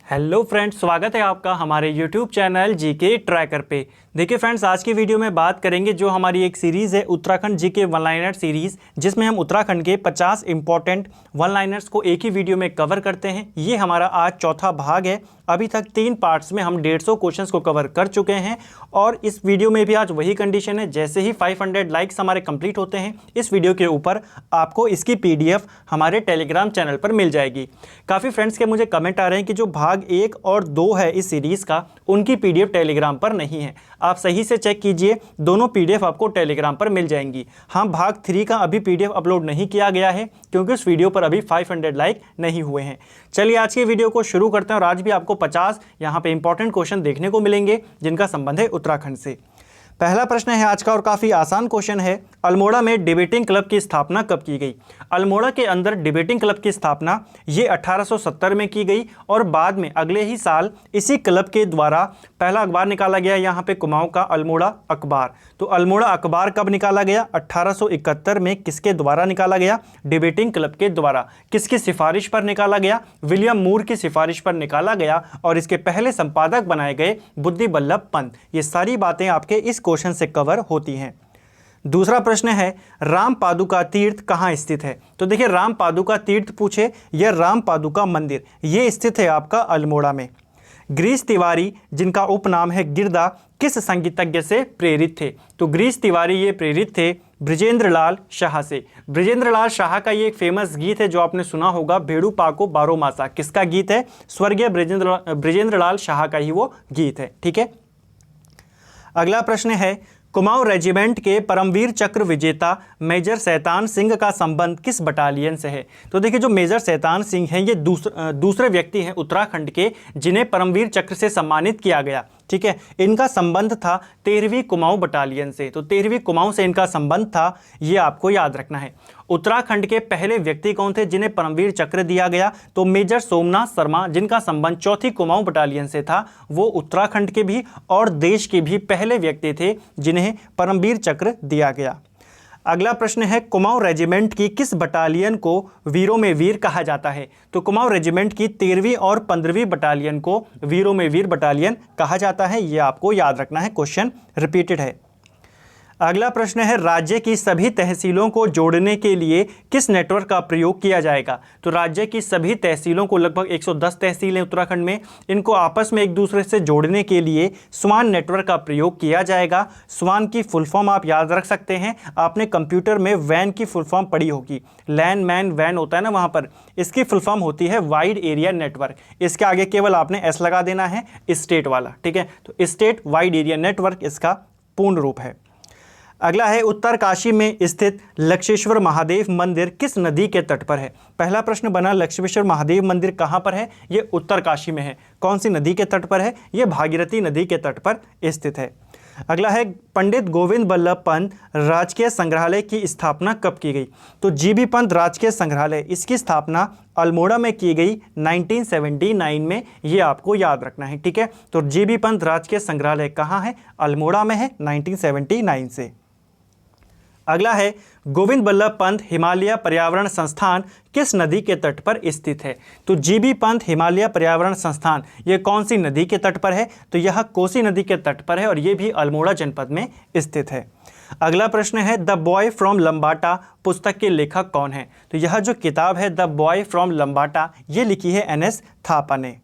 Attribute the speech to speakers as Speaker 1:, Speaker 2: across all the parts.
Speaker 1: Hello friends, स्वागत है आपका हमारे यूट्यूब चैनल जीके ट्रैकर पे। देखिए फ्रेंड्स, आज की वीडियो में बात करेंगे जो हमारी एक सीरीज़ है Uttarakhand GK one liner series, जिसमें हम उत्तराखंड के 50 इंपॉर्टेंट वन लाइनर्स को एक ही वीडियो में कवर करते हैं। ये हमारा आज चौथा भाग है। अभी तक 3 पार्ट्स में हम 150 क्वेश्चंस को कवर कर चुके हैं और इस वीडियो में भी आज वही कंडीशन है। जैसे ही 500 लाइक्स हमारे कंप्लीट होते हैं, इस वीडियो के ऊपर आपको इसकी PDF हमारे टेलीग्राम चैनल पर मिल जाएगी। काफ़ी फ्रेंड्स के मुझे कमेंट आ रहे हैं कि जो भाग 1 और 2 है इस सीरीज़ का, उनकी PDF टेलीग्राम पर नहीं है। आप सही से चेक कीजिए, दोनों PDF आपको टेलीग्राम पर मिल जाएंगी। हाँ, भाग 3 का अभी PDF अपलोड नहीं किया गया है क्योंकि उस वीडियो पर अभी 500 लाइक नहीं हुए हैं। चलिए आज की वीडियो को शुरू करते हैं और आज भी आपको 50 यहाँ पे इंपॉर्टेंट क्वेश्चन देखने को मिलेंगे जिनका संबंध है उत्तराखंड से। पहला प्रश्न है आज का और काफ़ी आसान क्वेश्चन है। अल्मोड़ा में डिबेटिंग क्लब की स्थापना कब की गई? अल्मोड़ा के अंदर डिबेटिंग क्लब की स्थापना ये 1870 में की गई और बाद में अगले ही साल इसी क्लब के द्वारा पहला अखबार निकाला गया, यहाँ पे कुमाऊं का अल्मोड़ा अखबार। तो अल्मोड़ा अखबार कब निकाला गया? 1871 में। किसके द्वारा निकाला गया? डिबेटिंग क्लब के द्वारा। किसकी सिफारिश पर निकाला गया? विलियम मूर की सिफारिश पर निकाला गया और इसके पहले संपादक बनाए गए बुद्धि बल्लभ पंत। ये सारी बातें आपके इस क्वेश्चन से कवर होती हैं। दूसरा प्रश्न है, राम पादुका तीर्थ कहाँ स्थित है? तो देखिए, राम पादुका तीर्थ पूछे, यह राम पादुका मंदिर ये स्थित है आपका अल्मोड़ा में। गिरीश तिवारी, जिनका उपनाम है गिरदा, किस संगीतज्ञ से प्रेरित थे? तो गिरीश तिवारी ये प्रेरित थे बृजेंद्र लाल शाह से। बृजेंद्र लाल शाह का ये एक फेमस गीत है जो आपने सुना होगा, भेड़ू पाको बारो मासा। किसका गीत है? स्वर्गीय बृजेंद्र लाल शाह का ही वो गीत है। ठीक है। अगला प्रश्न है, कुमाऊं रेजिमेंट के परमवीर चक्र विजेता मेजर शैतान सिंह का संबंध किस बटालियन से है? तो देखिए, जो मेजर शैतान सिंह हैं ये दूसरे व्यक्ति हैं उत्तराखंड के जिन्हें परमवीर चक्र से सम्मानित किया गया। ठीक है। इनका संबंध था 13वीं कुमाऊं बटालियन से। तो 13वीं कुमाऊं से इनका संबंध था, ये आपको याद रखना है। उत्तराखंड के पहले व्यक्ति कौन थे जिन्हें परमवीर चक्र दिया गया? तो मेजर सोमनाथ शर्मा, जिनका संबंध 4थी कुमाऊं बटालियन से था। वो उत्तराखंड के भी और देश के भी पहले व्यक्ति थे जिन्हें परमवीर चक्र दिया गया। अगला प्रश्न है, कुमाऊं रेजिमेंट की किस बटालियन को वीरों में वीर कहा जाता है? तो कुमाऊं रेजिमेंट की 13वीं और 15वीं बटालियन को वीरों में वीर बटालियन कहा जाता है। यह आपको याद रखना है, क्वेश्चन रिपीटेड है। अगला प्रश्न है, राज्य की सभी तहसीलों को जोड़ने के लिए किस नेटवर्क का प्रयोग किया जाएगा? तो राज्य की सभी तहसीलों को, लगभग 110 तहसील हैं उत्तराखंड में, इनको आपस में एक दूसरे से जोड़ने के लिए स्वान नेटवर्क का प्रयोग किया जाएगा। स्वान की फुल फॉर्म आप याद रख सकते हैं, आपने कंप्यूटर में वैन की फुल फॉर्म पढ़ी होगी। लैन मैन वैन होता है ना वहाँ पर, इसकी फुल फॉर्म होती है वाइड एरिया नेटवर्क। इसके आगे केवल आपने एस लगा देना है, स्टेट वाला। ठीक है। तो स्टेट वाइड एरिया नेटवर्क इसका पूर्ण रूप है। अगला है, उत्तरकाशी में स्थित लक्षेश्वर महादेव मंदिर किस नदी के तट पर है? पहला प्रश्न बना, लक्षेश्वर महादेव मंदिर कहाँ पर है? ये उत्तरकाशी में है। कौन सी नदी के तट पर है? ये भागीरथी नदी के तट पर स्थित है। अगला है, पंडित गोविंद बल्लभ पंत राजकीय संग्रहालय की स्थापना कब की गई? तो जीबी पंत राजकीय संग्रहालय, इसकी स्थापना अल्मोड़ा में की गई 1979 में। ये आपको याद रखना है। ठीक है। तो जीबी पंत राजकीय संग्रहालय कहाँ है? अल्मोड़ा में है, 1979 से। अगला है, गोविंद बल्लभ पंत हिमालय पर्यावरण संस्थान किस नदी के तट पर स्थित है? तो जीबी पंत हिमालय पर्यावरण संस्थान ये कौन सी नदी के तट पर है? तो यह कोसी नदी के तट पर है और ये भी अल्मोड़ा जनपद में स्थित है। अगला प्रश्न है, द बॉय फ्रॉम लंबाटा पुस्तक के लेखक कौन है? तो यह जो किताब है द बॉय फ्रॉम लंबाटा, ये लिखी है NS थापा ने।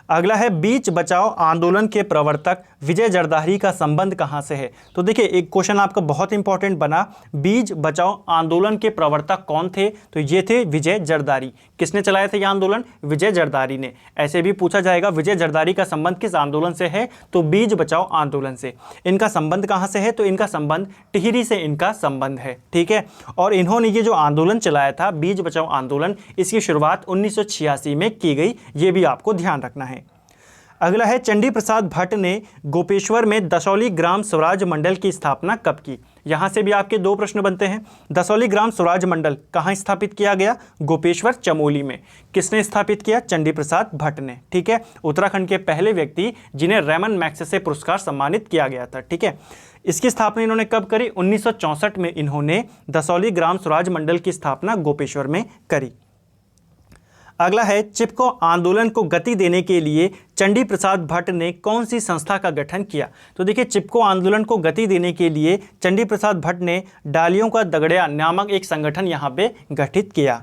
Speaker 1: अगला है, बीच बचाओ आंदोलन के प्रवर्तक विजय जरदारी का संबंध कहाँ से है? तो देखिए, एक क्वेश्चन आपका बहुत इंपॉर्टेंट बना, बीच बचाओ आंदोलन के प्रवर्तक कौन थे? तो ये थे विजय जरदारी। किसने चलाया था ये आंदोलन? विजय जरदारी ने। ऐसे भी पूछा जाएगा, विजय जरदारी का संबंध किस आंदोलन से है? तो बीच बचाओ आंदोलन से। इनका संबंध कहाँ से है? तो इनका संबंध टिहरी से इनका संबंध है। ठीक है। और इन्होंने ये जो आंदोलन चलाया था, बीच बचाओ आंदोलन, इसकी शुरुआत 1986 में की गई। ये भी आपको ध्यान रखना है। अगला है, चंडी प्रसाद भट्ट ने गोपेश्वर में दसौली ग्राम स्वराज मंडल की स्थापना कब की? यहाँ से भी आपके 2 प्रश्न बनते हैं। दसौली ग्राम स्वराज मंडल कहाँ स्थापित किया गया? गोपेश्वर चमोली में। किसने स्थापित किया? चंडी प्रसाद भट्ट ने। ठीक है। उत्तराखंड के पहले व्यक्ति जिन्हें रेमन मैग्सेसे पुरस्कार सम्मानित किया गया था। ठीक है। इसकी स्थापना इन्होंने कब करी? 1964 में इन्होंने दसौली ग्राम स्वराज मंडल की स्थापना गोपेश्वर में करी। अगला है चिपको आंदोलन को गति देने के लिए चंडी प्रसाद भट्ट ने कौन सी संस्था का गठन किया। तो देखिए चिपको आंदोलन को गति देने के लिए चंडी प्रसाद भट्ट ने डालियों का दगड़िया नामक एक संगठन यहाँ पे गठित किया।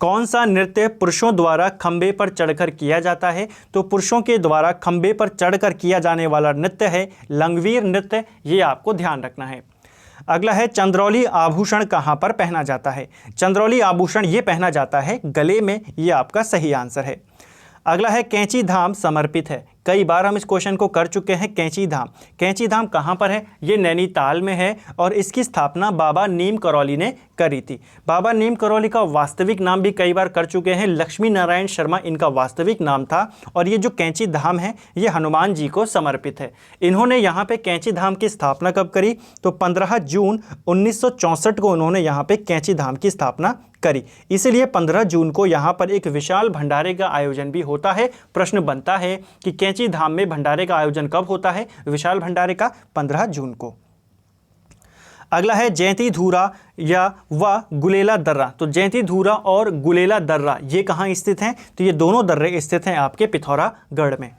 Speaker 1: कौन सा नृत्य पुरुषों द्वारा खंबे पर चढ़कर किया जाता है। तो पुरुषों के द्वारा खंबे पर चढ़कर किया जाने वाला नृत्य है लंगवीर नृत्य, ये आपको ध्यान रखना है। अगला है चंद्रौली आभूषण कहाँ पर पहना जाता है। चंद्रौली आभूषण ये पहना जाता है गले में, ये आपका सही आंसर है। अगला है कैंची धाम समर्पित है। कई बार हम इस क्वेश्चन को कर चुके हैं। कैंची धाम, कैंची धाम कहाँ पर है, ये नैनीताल में है और इसकी स्थापना बाबा नीम करौली ने करी थी। बाबा नीम करौली का वास्तविक नाम भी कई बार कर चुके हैं, लक्ष्मी नारायण शर्मा इनका वास्तविक नाम था। और ये जो कैंची धाम है ये हनुमान जी को समर्पित है। इन्होंने यहाँ पे कैंची धाम की स्थापना कब करी, तो 15 जून 1964 को उन्होंने यहाँ पे कैंची धाम की स्थापना करी। इसलिए 15 जून को यहाँ पर एक विशाल भंडारे का आयोजन भी होता है। प्रश्न बनता है कि कैंची धाम में भंडारे का आयोजन कब होता है, विशाल भंडारे का 15 जून को। अगला है जयंती धूरा या व गुलेला दर्रा। तो जयंती धूरा और गुलेला दर्रा ये कहाँ स्थित हैं, तो ये दोनों दर्रे स्थित हैं आपके पिथौरागढ़ में।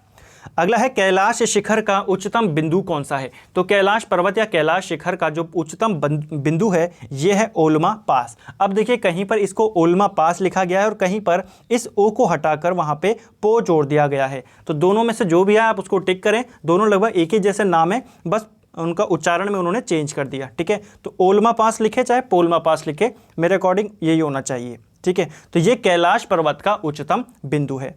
Speaker 1: अगला है कैलाश शिखर का उच्चतम बिंदु कौन सा है। तो कैलाश पर्वत या कैलाश शिखर का जो उच्चतम बिंदु है ये है ओलमा पास। अब देखिए कहीं पर इसको ओलमा पास लिखा गया है और कहीं पर इस ओ को हटाकर वहाँ पे पो जोड़ दिया गया है। तो दोनों में से जो भी है आप उसको टिक करें, दोनों लगभग एक ही जैसे नाम है, बस उनका उच्चारण में उन्होंने चेंज कर दिया। ठीक है, तो ओलमा पास लिखे चाहे पोलमा पास लिखे, मेरे अकॉर्डिंग यही होना चाहिए। ठीक है, तो ये कैलाश पर्वत का उच्चतम बिंदु है।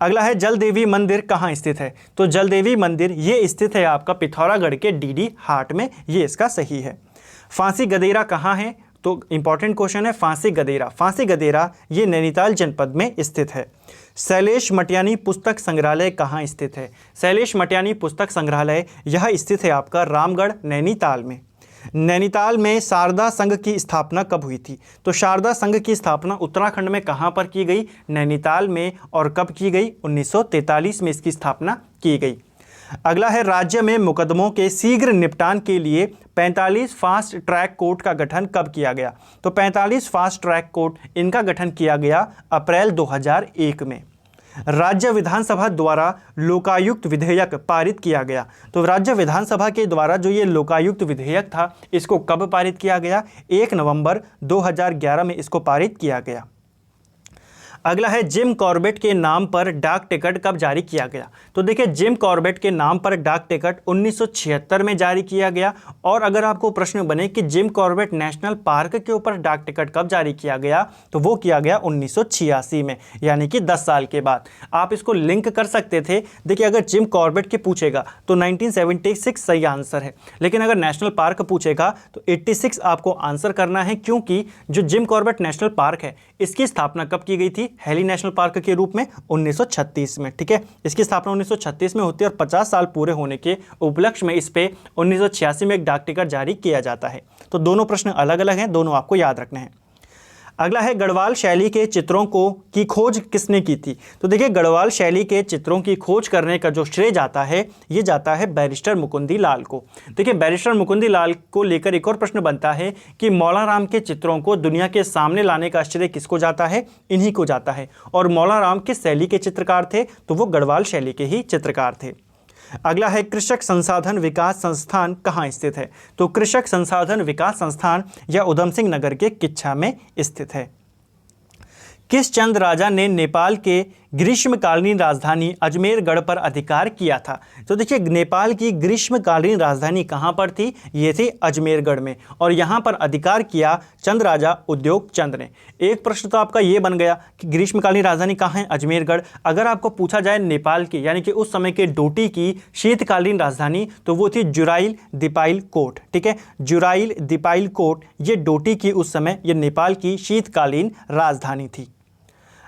Speaker 1: अगला है जल देवी मंदिर कहाँ स्थित है। तो जल देवी मंदिर ये स्थित है आपका पिथौरागढ़ के डीडी हाट में, ये इसका सही है। फांसी गदेरा कहाँ है, तो इंपॉर्टेंट क्वेश्चन है फांसी गदेरा। फांसी गदेरा ये नैनीताल जनपद में स्थित है। शैलेश मटियानी पुस्तक संग्रहालय कहाँ स्थित है। शैलेश मटियानी पुस्तक संग्रहालय यह स्थित है आपका रामगढ़ नैनीताल में। नैनीताल में शारदा संघ की स्थापना कब हुई थी। तो शारदा संघ की स्थापना उत्तराखंड में कहाँ पर की गई, नैनीताल में। और कब की गई, 1943 में इसकी स्थापना की गई। अगला है राज्य में मुकदमों के शीघ्र निपटान के लिए 45 फास्ट ट्रैक कोर्ट का गठन कब किया गया। तो 45 फास्ट ट्रैक कोर्ट इनका गठन किया गया अप्रैल 2001 में। राज्य विधानसभा द्वारा लोकायुक्त विधेयक पारित किया गया। तो राज्य विधानसभा के द्वारा जो ये लोकायुक्त विधेयक था इसको कब पारित किया गया, 1 नवंबर 2011 में इसको पारित किया गया। अगला है जिम कॉर्बेट के नाम पर डाक टिकट कब जारी किया गया। तो देखिए जिम कॉर्बेट के नाम पर डाक टिकट 1976 में जारी किया गया। और अगर आपको प्रश्न बने कि जिम कॉर्बेट नेशनल पार्क के ऊपर डाक टिकट कब जारी किया गया, तो वो किया गया 1986 में, यानी कि 10 साल के बाद। आप इसको लिंक कर सकते थे। देखिए अगर जिम कॉर्बेट के पूछेगा तो 1976 सही आंसर है, लेकिन अगर नेशनल पार्क पूछेगा तो 86 आपको आंसर करना है, क्योंकि जो जिम कॉर्बेट नेशनल पार्क है इसकी स्थापना कब की गई थी, हेली नेशनल पार्क के रूप में 1936 में। ठीक है, इसकी स्थापना 1936 में होती है और 50 साल पूरे होने के उपलक्ष्य में इस पे 1986 में एक डाक टिकट जारी किया जाता है। तो दोनों प्रश्न अलग अलग हैं, दोनों आपको याद रखने हैं। अगला है गढ़वाल शैली के चित्रों की खोज किसने की थी। तो देखिए गढ़वाल शैली के चित्रों की खोज करने का जो श्रेय जाता है ये जाता है बैरिस्टर मुकुंदी लाल को। देखिए बैरिस्टर मुकुंदी लाल को लेकर एक और प्रश्न बनता है कि मौला राम के चित्रों को दुनिया के सामने लाने का श्रेय किसको जाता है, इन्हीं को जाता है। और मौला राम किस शैली के चित्रकार थे, तो वो गढ़वाल शैली के ही चित्रकार थे। अगला है कृषक संसाधन विकास संस्थान कहाँ स्थित है। तो कृषक संसाधन विकास संस्थान यह उधम सिंह नगर के किच्छा में स्थित है। किस चंद राजा ने नेपाल के ग्रीष्मकालीन राजधानी अजमेरगढ़ पर अधिकार किया था। तो देखिए नेपाल की ग्रीष्मकालीन राजधानी कहाँ पर थी, ये थी अजमेरगढ़ में। और यहाँ पर अधिकार किया चंद राजा उद्योग चंद ने। एक प्रश्न तो आपका ये बन गया कि ग्रीष्मकालीन राजधानी कहाँ है, अजमेरगढ़। अगर आपको पूछा जाए नेपाल की यानी कि उस समय के डोटी की शीतकालीन राजधानी, तो वो थी जुराइल दीपाइल कोट। ठीक है, जुराइल दीपाइल कोट ये डोटी की उस समय ये नेपाल की शीतकालीन राजधानी थी।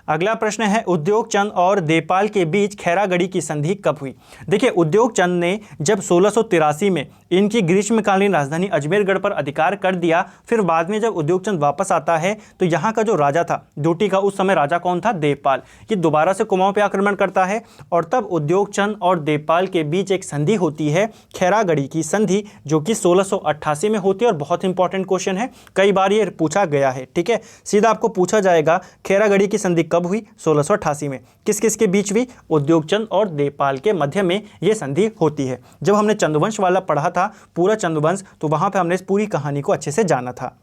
Speaker 1: अगला प्रश्न है उद्योग चंद और देपाल के बीच खैरागढ़ी की संधि कब हुई। देखिए उद्योग चंद ने जब 1683 में इनकी ग्रीष्मकालीन राजधानी अजमेरगढ़ पर अधिकार कर दिया, फिर बाद में जब उद्योग चंद वापस आता है तो यहाँ का जो राजा था डोटी का, उस समय राजा कौन था, देवपाल। ये दोबारा से कुमाऊं पे आक्रमण करता है और तब उद्योग चंद और देवपाल के बीच एक संधि होती है, खैरागढ़ी की संधि, जो कि 1688 में होती है। और बहुत इंपॉर्टेंट क्वेश्चन है, कई बार ये पूछा गया है। ठीक है, सीधा आपको पूछा जाएगा खैरागढ़ी की संधि कब हुई? 1688 में। किस किस के बीच हुई? उद्योगचंद और देवपाल के मध्य में ये संधि होती है। जब हमने चंद्रवंश वाला पढ़ा था, पूरा चंद्रवंश, तो वहाँ पर हमने इस पूरी कहानी को अच्छे से जाना था।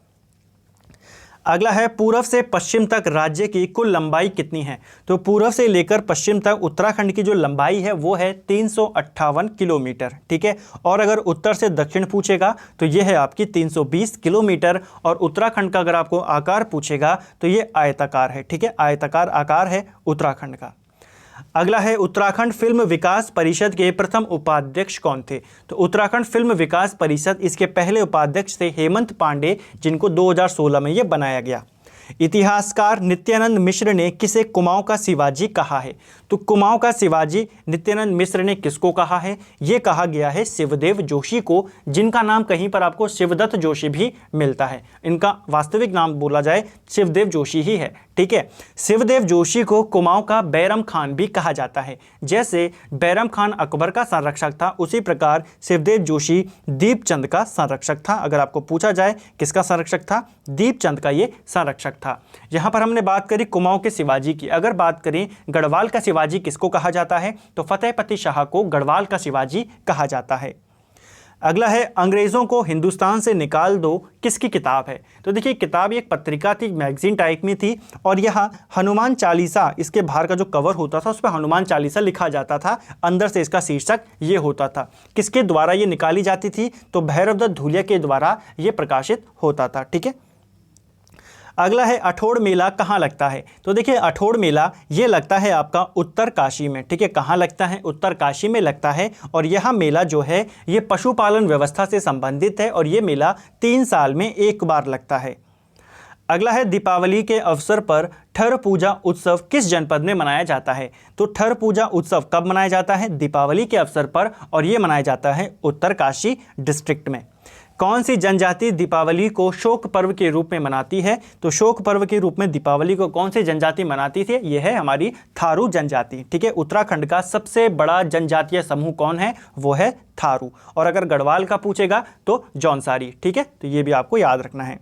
Speaker 1: अगला है पूर्व से पश्चिम तक राज्य की कुल लंबाई कितनी है? तो पूर्व से लेकर पश्चिम तक उत्तराखंड की जो लंबाई है वो है 358 किलोमीटर, ठीक है। और अगर उत्तर से दक्षिण पूछेगा तो ये है आपकी 320 किलोमीटर। और उत्तराखंड का अगर आपको आकार पूछेगा तो ये आयताकार है, ठीक है, आयताकार आकार है उत्तराखंड का। अगला है उत्तराखंड फिल्म विकास परिषद के प्रथम उपाध्यक्ष कौन थे? तो उत्तराखंड फिल्म विकास परिषद, इसके पहले उपाध्यक्ष थे हेमंत पांडे, जिनको 2016 में ये बनाया गया। इतिहासकार नित्यानंद मिश्र ने किसे कुमाऊं का शिवाजी कहा है? तो कुमाऊं का शिवाजी नित्यानंद मिश्र ने किसको कहा है? ये कहा गया है शिवदेव जोशी को, जिनका नाम कहीं पर आपको शिवदत्त जोशी भी मिलता है। इनका वास्तविक नाम बोला जाए शिवदेव जोशी ही है, ठीक है। शिवदेव जोशी को कुमाऊं का बैरम खान भी कहा जाता है। जैसे बैरम खान अकबर का संरक्षक था, उसी प्रकार शिवदेव जोशी दीपचंद का संरक्षक था। अगर आपको पूछा जाए किसका संरक्षक था? दीपचंद का ये संरक्षक था। यहाँ पर हमने बात करी कुमाऊं के शिवाजी की। अगर बात करें गढ़वाल का शिवाजी किसको कहा जाता है? तो फतेहपति शाह को गढ़वाल का शिवाजी कहा जाता है। अगला है अंग्रेज़ों को हिंदुस्तान से निकाल दो किसकी किताब है? तो देखिए किताब एक पत्रिका थी, मैगजीन टाइप में थी, और यह हनुमान चालीसा, इसके बाहर का जो कवर होता था उस पर हनुमान चालीसा लिखा जाता था, अंदर से इसका शीर्षक ये होता था। किसके द्वारा ये निकाली जाती थी? तो भैरवदत्त धूलिया के द्वारा ये प्रकाशित होता था, ठीक है। अगला है अठोड़ मेला कहाँ लगता है? तो देखिए अठोड़ मेला ये लगता है आपका उत्तर काशी में, ठीक है। कहाँ लगता है? उत्तर काशी में लगता है। और यह मेला जो है ये पशुपालन व्यवस्था से संबंधित है, और ये मेला 3 साल में एक बार लगता है। अगला है दीपावली के अवसर पर ठर पूजा उत्सव किस जनपद में मनाया जाता है? तो ठर पूजा उत्सव कब मनाया जाता है? दीपावली के अवसर पर, और ये मनाया जाता है उत्तरकाशी डिस्ट्रिक्ट में। कौन सी जनजाति दीपावली को शोक पर्व के रूप में मनाती है? तो शोक पर्व के रूप में दीपावली को कौन सी जनजाति मनाती थी? ये है हमारी थारू जनजाति, ठीक है। उत्तराखंड का सबसे बड़ा जनजातीय समूह कौन है? वो है थारू। और अगर गढ़वाल का पूछेगा तो जौनसारी, ठीक है। तो ये भी आपको याद रखना है।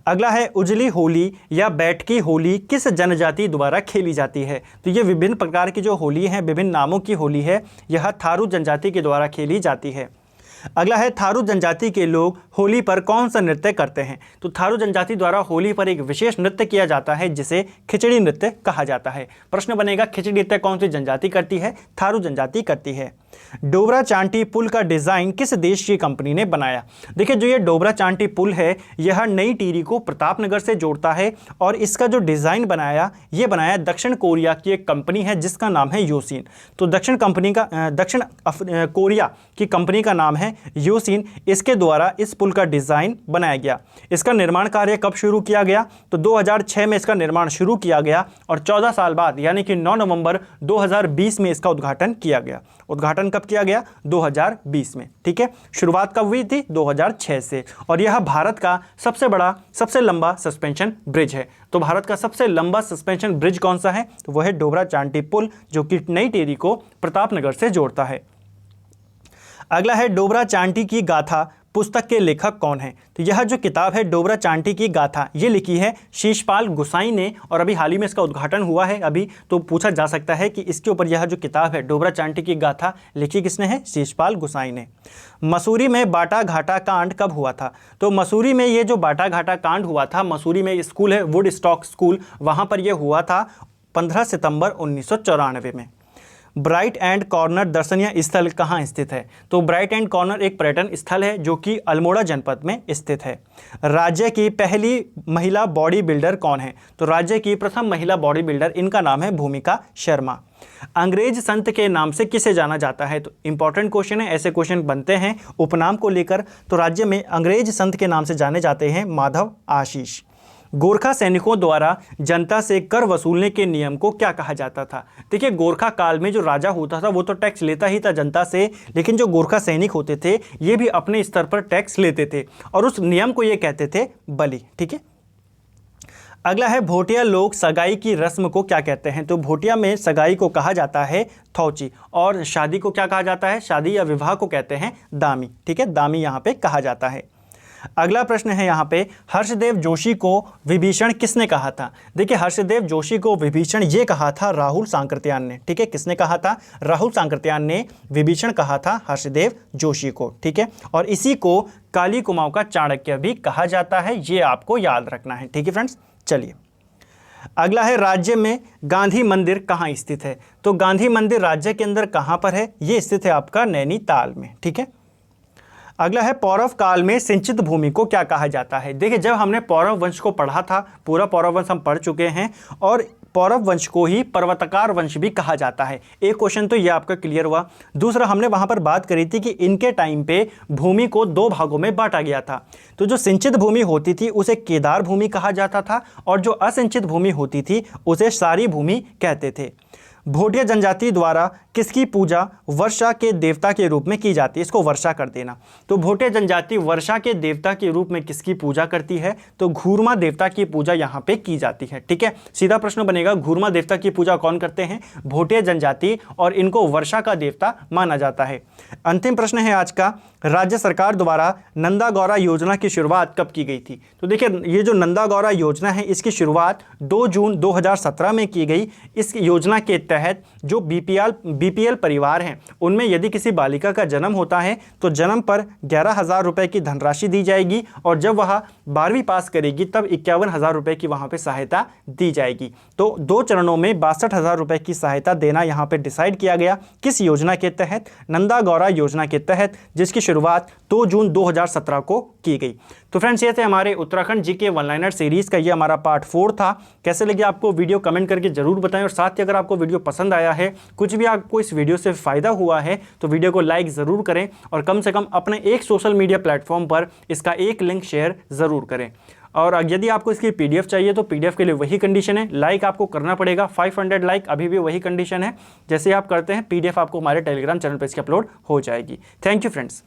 Speaker 1: अगला है उजली होली या बैठकी होली किस जनजाति द्वारा खेली जाती है? तो ये विभिन्न प्रकार की जो होली है, विभिन्न नामों की होली है, यह थारू जनजाति के द्वारा खेली जाती है। अगला है थारू जनजाति के लोग होली पर कौन सा नृत्य करते हैं? तो थारू जनजाति द्वारा होली पर एक विशेष नृत्य किया जाता है जिसे खिचड़ी नृत्य कहा जाता है। प्रश्न बनेगा खिचड़ी नृत्य कौन सी जनजाति करती है? थारू जनजाति करती है। डोबरा चांटी पुल का डिज़ाइन किस देश की कंपनी ने बनाया? देखिए जो ये डोबरा चांटी पुल है यह नई टिहरी को प्रतापनगर से जोड़ता है, और इसका जो डिज़ाइन बनाया ये बनाया दक्षिण कोरिया की एक कंपनी है जिसका नाम है योसिन। तो दक्षिण कोरिया की कंपनी का नाम है योसिन, इसके द्वारा इस पुल का डिज़ाइन बनाया गया। इसका निर्माण कार्य कब शुरू किया गया? तो 2006 में इसका निर्माण शुरू किया गया, और 14 साल बाद यानी कि 9 नवंबर 2020 में इसका उद्घाटन किया गया। उद्घाटन कब किया गया? 2020 में, ठीक है। शुरुआत कब हुई थी? 2006 से। और यह भारत का सबसे बड़ा, सबसे लंबा सस्पेंशन ब्रिज है। तो भारत का सबसे लंबा सस्पेंशन ब्रिज कौन सा है? तो वह है डोबरा चांटी पुल, जो कि नई टिहरी को प्रतापनगर से जोड़ता है। अगला है डोबरा चांटी की गाथा पुस्तक के लेखक कौन है? तो यह जो किताब है डोबरा चांटी की गाथा, ये लिखी है शीशपाल गुसाई ने, और अभी हाल ही में इसका उद्घाटन हुआ है अभी। तो पूछा जा सकता है कि इसके ऊपर यह जो किताब है डोबरा चांटी की गाथा लिखी किसने है? शीशपाल गुसाई ने। मसूरी में बाटा घाटा कांड कब हुआ था? तो मसूरी में ये जो बाटा घाटा कांड हुआ था, मसूरी में स्कूल है वुड स्टॉक स्कूल, वहाँ पर यह हुआ था 15 सितंबर 1994 में। ब्राइट एंड कॉर्नर दर्शनीय स्थल कहाँ स्थित है? तो ब्राइट एंड कॉर्नर एक पर्यटन स्थल है जो कि अल्मोड़ा जनपद में स्थित है। राज्य की पहली महिला बॉडी बिल्डर कौन है? तो राज्य की प्रथम महिला बॉडी बिल्डर, इनका नाम है भूमिका शर्मा। अंग्रेज संत के नाम से किसे जाना जाता है? तो इंपॉर्टेंट क्वेश्चन है, ऐसे क्वेश्चन बनते हैं उपनाम को लेकर। तो राज्य में अंग्रेज संत के नाम से जाने जाते हैं माधव आशीष। गोरखा सैनिकों द्वारा जनता से कर वसूलने के नियम को क्या कहा जाता था? देखिए गोरखा काल में जो राजा होता था वो तो टैक्स लेता ही था जनता से, लेकिन जो गोरखा सैनिक होते थे ये भी अपने स्तर पर टैक्स लेते थे, और उस नियम को ये कहते थे बलि, ठीक है। अगला है भोटिया लोग सगाई की रस्म को क्या कहते हैं? तो भोटिया में सगाई को कहा जाता है थौची, और शादी को क्या कहा जाता है? शादी या विवाह को कहते हैं दामी, ठीक है, दामी यहाँ पे कहा जाता है। अगला प्रश्न है यहाँ पे, हर्षदेव जोशी को विभीषण किसने कहा था? देखिए हर्षदेव जोशी को विभीषण ये कहा था राहुल सांकृत्यायन ने। ठीक है, किसने कहा था? राहुल सांकृत्यायन ने विभीषण कहा था हर्षदेव जोशी को। ठीक है, और इसी को काली कुमाऊं का चाणक्य भी कहा जाता है, ये आपको याद रखना है। ठीक है फ्रेंड्स, चलिए अगला है, राज्य में गांधी मंदिर कहाँ स्थित है? तो गांधी मंदिर राज्य के अंदर कहाँ पर है? ये स्थित है आपका नैनीताल में। ठीक है, अगला है, पौरव काल में सिंचित भूमि को क्या कहा जाता है? देखिए जब हमने पौरव वंश को पढ़ा था, पूरा पौरव वंश हम पढ़ चुके हैं, और पौरव वंश को ही पर्वतकार वंश भी कहा जाता है। एक क्वेश्चन तो ये आपका क्लियर हुआ। दूसरा, हमने वहां पर बात करी थी कि इनके टाइम पे भूमि को 2 भागों में बांटा गया था। तो जो सिंचित भूमि होती थी उसे केदार भूमि कहा जाता था, और जो असिंचित भूमि होती थी उसे सारी भूमि कहते थे। भोटिया जनजाति द्वारा किसकी पूजा वर्षा के देवता के रूप में की जाती है? इसको वर्षा कर देना। तो भोटिया जनजाति वर्षा के देवता के रूप में किसकी पूजा करती है? तो घूरमा देवता की पूजा यहाँ पे की जाती है। ठीक है, सीधा प्रश्न बनेगा, घूरमा देवता की पूजा कौन करते हैं? भोटिया जनजाति, और इनको वर्षा का देवता माना जाता है। अंतिम प्रश्न है आज का, राज्य सरकार द्वारा नंदा गौरा योजना की शुरुआत कब की गई थी? तो देखिए ये जो नंदा गौरा योजना है इसकी शुरुआत 2 जून 2017 में की गई। इस योजना के तहत जो बीपीएल परिवार हैं उनमें यदि किसी बालिका का जन्म होता है तो जन्म पर 11,000 रुपये की धनराशि दी जाएगी, और जब वह 12वीं पास करेगी तब 51,000 रुपये की वहाँ पे सहायता दी जाएगी। तो 2 चरणों में 62,000 रुपये की सहायता देना यहाँ पे डिसाइड किया गया। किस योजना के तहत? नंदा गौरा योजना के तहत, जिसकी शुरुआत 2 जून 2017 को की गई। तो फ्रेंड्स ये थे हमारे Uttarakhand GK one liner series का, ये हमारा पार्ट 4 था। कैसे लगे आपको वीडियो कमेंट करके जरूर बताएं, और साथ ही अगर आपको वीडियो पसंद आया है, कुछ भी आपको इस वीडियो से फ़ायदा हुआ है तो वीडियो को लाइक ज़रूर करें, और कम से कम अपने एक सोशल मीडिया प्लेटफॉर्म पर इसका एक लिंक शेयर ज़रूर करें। और यदि आपको इसकी पीडीएफ चाहिए तो पीडीएफ के लिए वही कंडीशन है, लाइक आपको करना पड़ेगा, 500 लाइक अभी भी वही कंडीशन है। जैसे आप करते हैं पीडीएफ आपको हमारे टेलीग्राम चैनल पर इसकी अपलोड हो जाएगी। Thank you friends.